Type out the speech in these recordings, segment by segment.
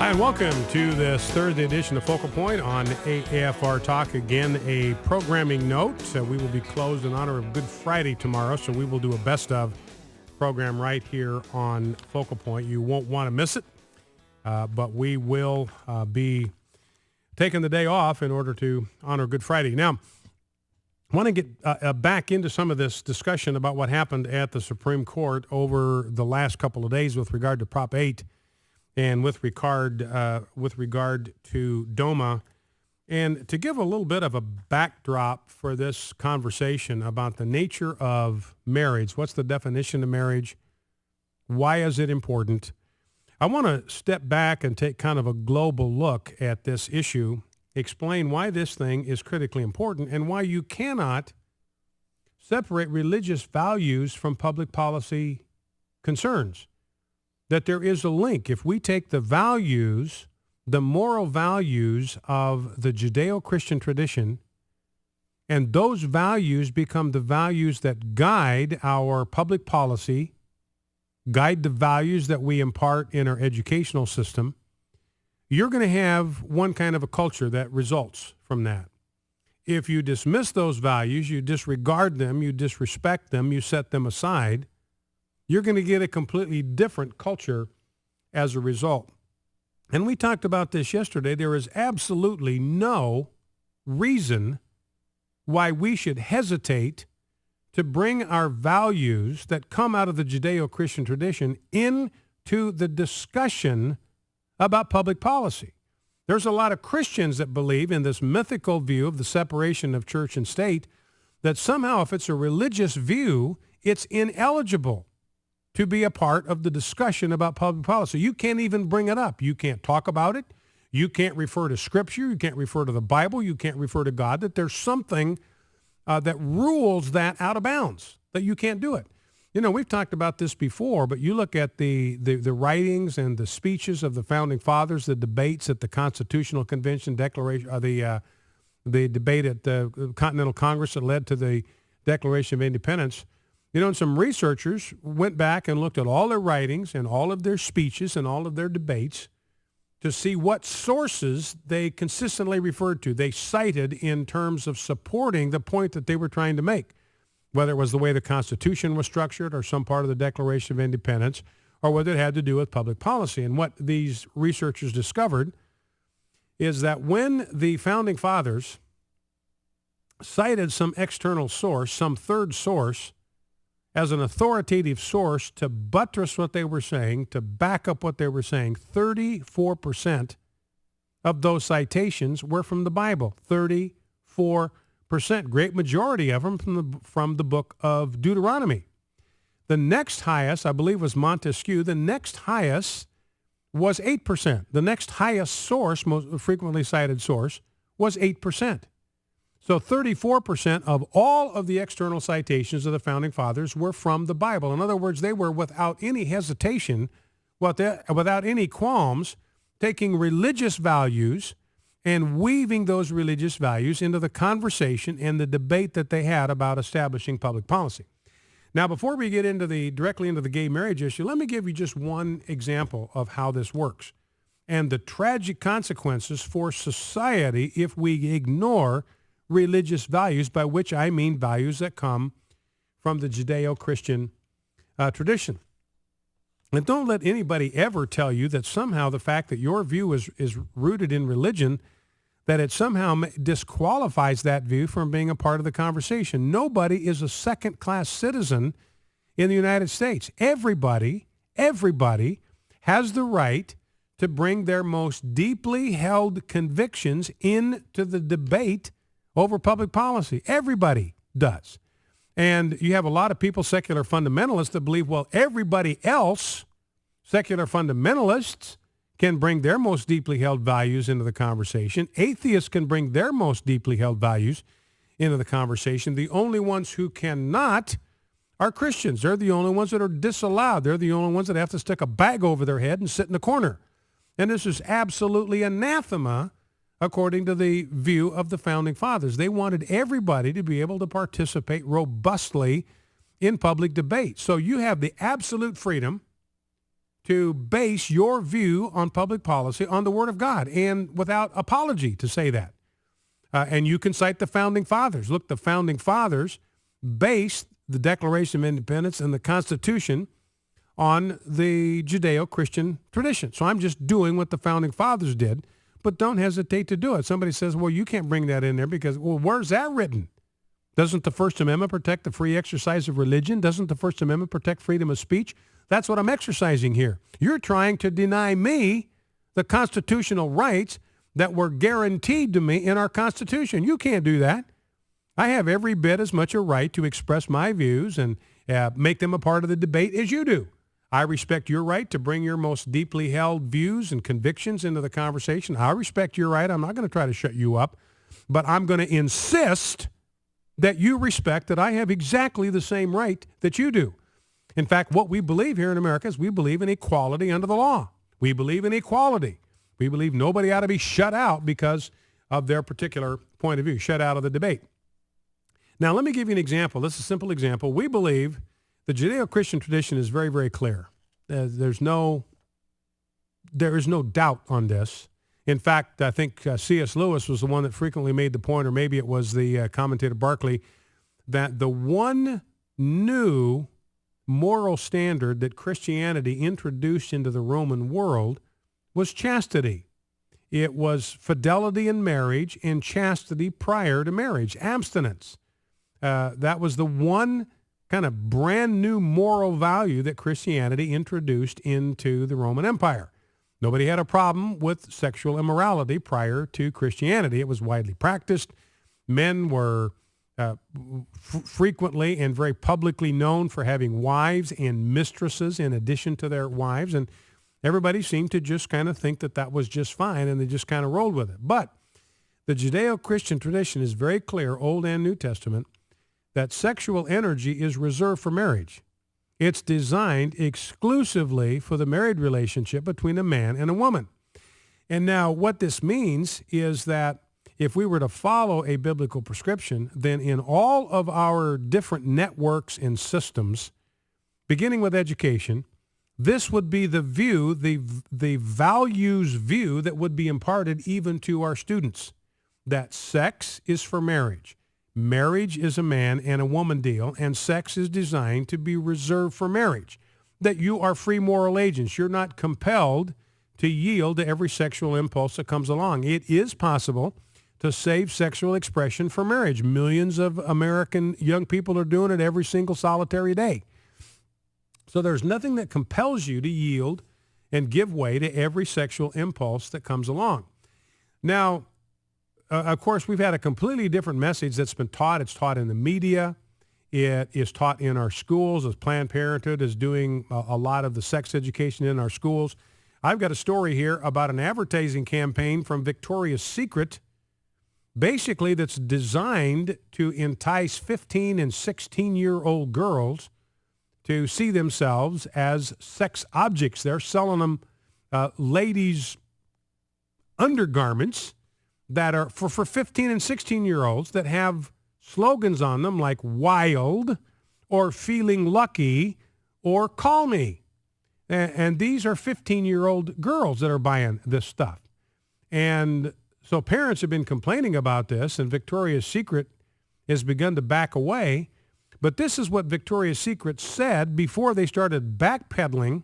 Hi, and welcome to this Thursday edition of Focal Point on AFR Talk. Again, a programming note. We will be closed in honor of Good Friday tomorrow, so we will do a best of program right here on Focal Point. You won't want to miss it, but we will be taking the day off in order to honor Good Friday. Now, I want to get back into some of this discussion about what happened at the Supreme Court over the last couple of days with regard to Prop 8. And with regard to DOMA, and to give a little bit of a backdrop for this conversation about the nature of marriage. What's the definition of marriage? Why is it important? I want to step back and take kind of a global look at this issue, explain why this thing is critically important, and why you cannot separate religious values from public policy concerns. That there is a link. If we take the values, the moral values of the Judeo-Christian tradition, and those values become the values that guide our public policy, guide the values that we impart in our educational system, you're going to have one kind of a culture that results from that. If you dismiss those values, you disregard them, you disrespect them, you set them aside, you're going to get a completely different culture as a result. And we talked about this yesterday. There is absolutely no reason why we should hesitate to bring our values that come out of the Judeo-Christian tradition into the discussion about public policy. There's a lot of Christians that believe in this mythical view of the separation of church and state, that somehow if it's a religious view, it's ineligible to be a part of the discussion about public policy. You can't even bring it up. You can't talk about it. You can't refer to Scripture. You can't refer to the Bible. You can't refer to God, that there's something that rules that out of bounds, that you can't do it. You know, we've talked about this before, but you look at the writings and the speeches of the Founding Fathers, the debates at the Constitutional Convention, Declaration, the debate at the Continental Congress that led to the Declaration of Independence. You know, and some researchers went back and looked at all their writings and all of their speeches and all of their debates to see what sources they consistently referred to. They cited in terms of supporting the point that they were trying to make, whether it was the way the Constitution was structured or some part of the Declaration of Independence, or whether it had to do with public policy. And what these researchers discovered is that when the Founding Fathers cited some external source, some third source, as an authoritative source to buttress what they were saying, to back up what they were saying, 34% of those citations were from the Bible. 34%. Great majority of them from the book of Deuteronomy. The next highest, I believe, was Montesquieu. The next highest was 8%. The next highest source, most frequently cited source, was 8%. So 34% of all of the external citations of the Founding Fathers were from the Bible. In other words, they were without any hesitation, without any qualms, taking religious values and weaving those religious values into the conversation and the debate that they had about establishing public policy. Now, before we get directly into the gay marriage issue, let me give you just one example of how this works and the tragic consequences for society if we ignore religious values, by which I mean values that come from the Judeo-Christian tradition. And don't let anybody ever tell you that somehow the fact that your view is rooted in religion, that it somehow disqualifies that view from being a part of the conversation. Nobody is a second-class citizen in the United States. Everybody has the right to bring their most deeply held convictions into the debate over public policy. Everybody does. And you have a lot of people, secular fundamentalists, that believe, well, everybody else, secular fundamentalists, can bring their most deeply held values into the conversation. Atheists can bring their most deeply held values into the conversation. The only ones who cannot are Christians. They're the only ones that are disallowed. They're the only ones that have to stick a bag over their head and sit in the corner. And this is absolutely anathema according to the view of the Founding Fathers. They wanted everybody to be able to participate robustly in public debate. So you have the absolute freedom to base your view on public policy on the Word of God, and without apology to say that. And you can cite the Founding Fathers. Look, the Founding Fathers based the Declaration of Independence and the Constitution on the Judeo-Christian tradition. So I'm just doing what the Founding Fathers did, but don't hesitate to do it. Somebody says, well, you can't bring that in there because, well, where's that written? Doesn't the First Amendment protect the free exercise of religion? Doesn't the First Amendment protect freedom of speech? That's what I'm exercising here. You're trying to deny me the constitutional rights that were guaranteed to me in our Constitution. You can't do that. I have every bit as much a right to express my views and make them a part of the debate as you do. I respect your right to bring your most deeply held views and convictions into the conversation. I respect your right. I'm not going to try to shut you up, but I'm going to insist that you respect that I have exactly the same right that you do. In fact, what we believe here in America is we believe in equality under the law. We believe in equality. We believe nobody ought to be shut out because of their particular point of view, shut out of the debate. Now, let me give you an example. This is a simple example. We believe the Judeo-Christian tradition is very, very clear. There is no doubt on this. In fact, I think C.S. Lewis was the one that frequently made the point, or maybe it was the commentator Barclay, that the one new moral standard that Christianity introduced into the Roman world was chastity. It was fidelity in marriage and chastity prior to marriage, abstinence. That was the one kind of brand new moral value that Christianity introduced into the Roman Empire. Nobody had a problem with sexual immorality prior to Christianity. It was widely practiced. Men were frequently and very publicly known for having wives and mistresses in addition to their wives, and everybody seemed to just kind of think that that was just fine, and they just kind of rolled with it. But the Judeo-Christian tradition is very clear, Old and New Testament, that sexual energy is reserved for marriage. It's designed exclusively for the married relationship between a man and a woman. And now what this means is that if we were to follow a biblical prescription, then in all of our different networks and systems, beginning with education, this would be the view, the values view that would be imparted even to our students, that sex is for marriage. Marriage is a man and a woman deal, and sex is designed to be reserved for marriage. That you are free moral agents. You're not compelled to yield to every sexual impulse that comes along. It is possible to save sexual expression for marriage. Millions of American young people are doing it every single solitary day. So there's nothing that compels you to yield and give way to every sexual impulse that comes along. Now, of course, we've had a completely different message that's been taught. It's taught in the media. It is taught in our schools, as Planned Parenthood is doing a lot of the sex education in our schools. I've got a story here about an advertising campaign from Victoria's Secret, basically that's designed to entice 15 and 16-year-old girls to see themselves as sex objects. They're selling them ladies' undergarments that are for 15 and 16-year-olds that have slogans on them like wild or feeling lucky or call me. And these are 15-year-old girls that are buying this stuff. And so parents have been complaining about this, and Victoria's Secret has begun to back away. But this is what Victoria's Secret said before they started backpedaling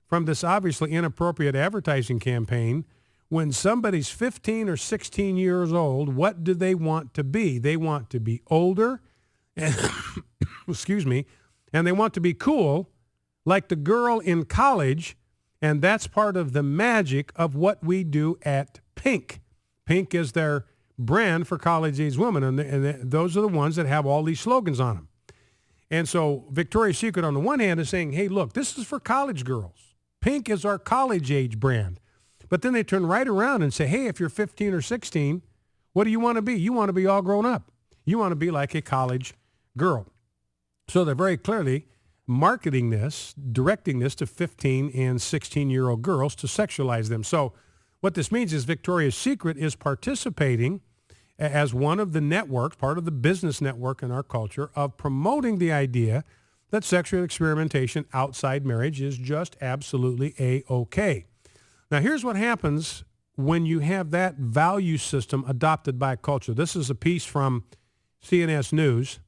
from this obviously inappropriate advertising campaign. When somebody's 15 or 16 years old, what do they want to be? They want to be older, and, excuse me, and they want to be cool like the girl in college, and that's part of the magic of what we do at Pink. Pink is their brand for college-age women, and those are the ones that have all these slogans on them. And so Victoria's Secret on the one hand is saying, hey, look, this is for college girls. Pink is our college-age brand. But then they turn right around and say, hey, if you're 15 or 16, what do you want to be? You want to be all grown up. You want to be like a college girl. So they're very clearly marketing this, directing this to 15 and 16-year-old girls to sexualize them. So what this means is Victoria's Secret is participating as one of the networks, part of the business network in our culture, of promoting the idea that sexual experimentation outside marriage is just absolutely A-OK. Now, here's what happens when you have that value system adopted by culture. This is a piece from CNS News.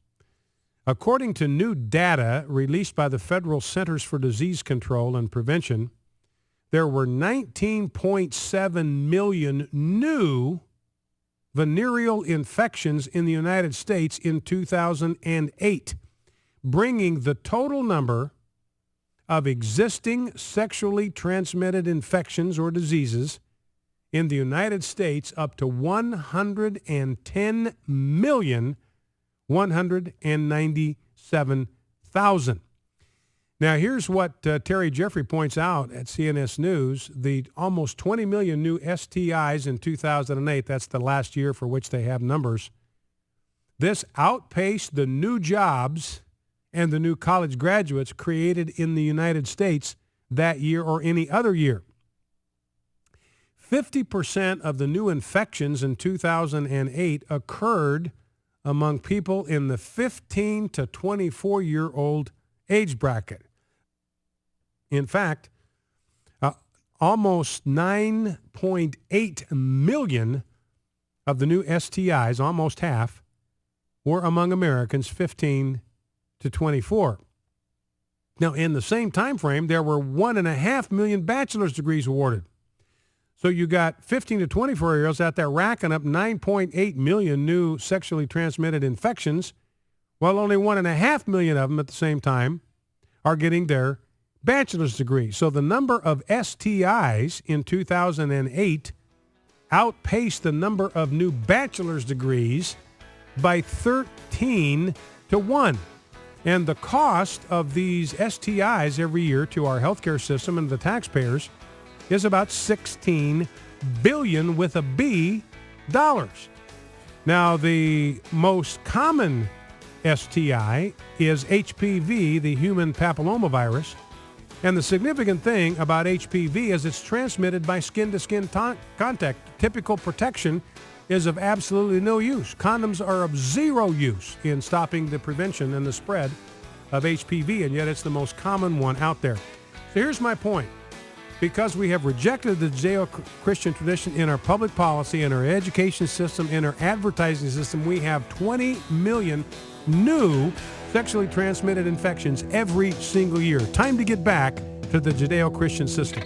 According to new data released by the Federal Centers for Disease Control and Prevention, there were 19.7 million new venereal infections in the United States in 2008, bringing the total number of existing sexually transmitted infections or diseases in the United States up to 110,197,000. Now, here's what Terry Jeffrey points out at CNS News. The almost 20 million new STIs in 2008, that's the last year for which they have numbers, this outpaced the new jobs and the new college graduates created in the United States that year or any other year. 50% of the new infections in 2008 occurred among people in the 15 to 24-year-old age bracket. In fact, almost 9.8 million of the new STIs, almost half, were among Americans 15 to 24. Now, in the same time frame, there were 1.5 million bachelor's degrees awarded. So you got 15 to 24-year-olds out there racking up 9.8 million new sexually transmitted infections, while only 1.5 million of them at the same time are getting their bachelor's degree. So the number of STIs in 2008 outpaced the number of new bachelor's degrees by 13 to 1. And the cost of these STIs every year to our healthcare system and the taxpayers is about $16 billion with a B dollars. Now, the most common STI is HPV, the human papillomavirus. And the significant thing about HPV is it's transmitted by skin-to-skin contact. Typical protection is of absolutely no use. Condoms are of zero use in stopping the prevention and the spread of HPV, and yet it's the most common one out there. So here's my point. Because we have rejected the Judeo-Christian tradition in our public policy, in our education system, in our advertising system, we have 20 million new sexually transmitted infections every single year. Time to get back to the Judeo-Christian system.